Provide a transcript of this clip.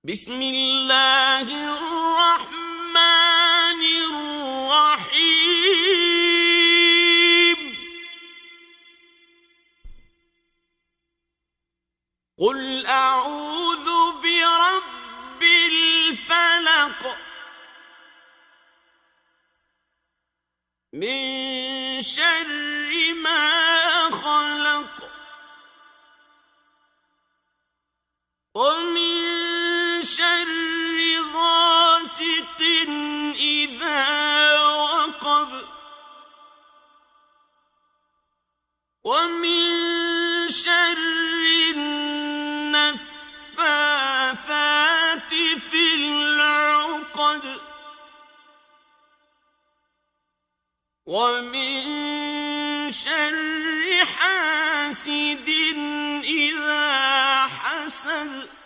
بسم الله الرحمن الرحيم قل أعوذ برب الفلق من شر ما خلق ومن شر غاسق إذا وقب ومن شر النفاثات في العقد ومن شر حاسد إذا حسد